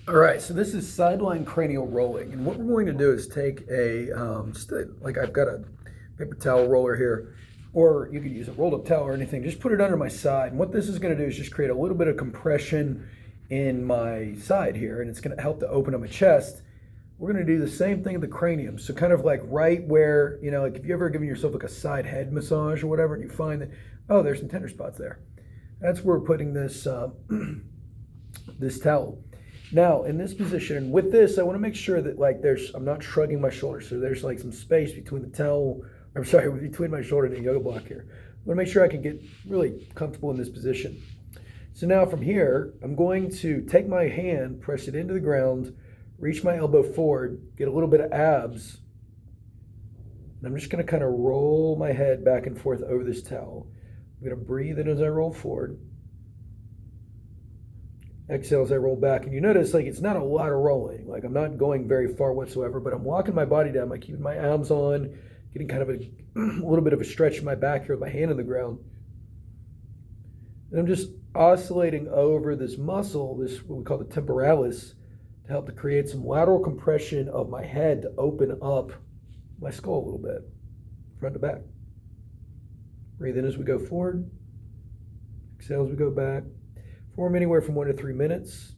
All right, so this is sideline cranial rolling, and what we're going to do is take like I've got a paper towel roller here, or you could use a rolled up towel or anything. Just put it under my side, and what this is going to do is just create a little bit of compression in my side here, and it's going to help to open up my chest. We're going to do the same thing at the cranium, so kind of like right where, like if you ever given yourself like a side head massage or whatever, and you find that, oh, there's some tender spots there. That's where we're putting this this towel. Now, in this position, with this, I want to make sure that I'm not shrugging my shoulders. So there's like some space between the towel, I'm sorry, between my shoulder and the yoga block here. I want to make sure I can get really comfortable in this position. So now from here, I'm going to take my hand, press it into the ground, reach my elbow forward, get a little bit of abs. And I'm just going to kind of roll my head back and forth over this towel. I'm going to breathe in as I roll forward. Exhale as I roll back, and you notice it's not a lot of rolling. I'm not going very far whatsoever, but I'm walking my body down. I'm keeping my arms on, getting kind of a little bit of a stretch in my back here with my hand on the ground. And I'm just oscillating over this muscle, this what we call the temporalis, to help to create some lateral compression of my head to open up my skull a little bit, front to back. Breathe in as we go forward. Exhale as we go back. Form anywhere from 1 to 3 minutes.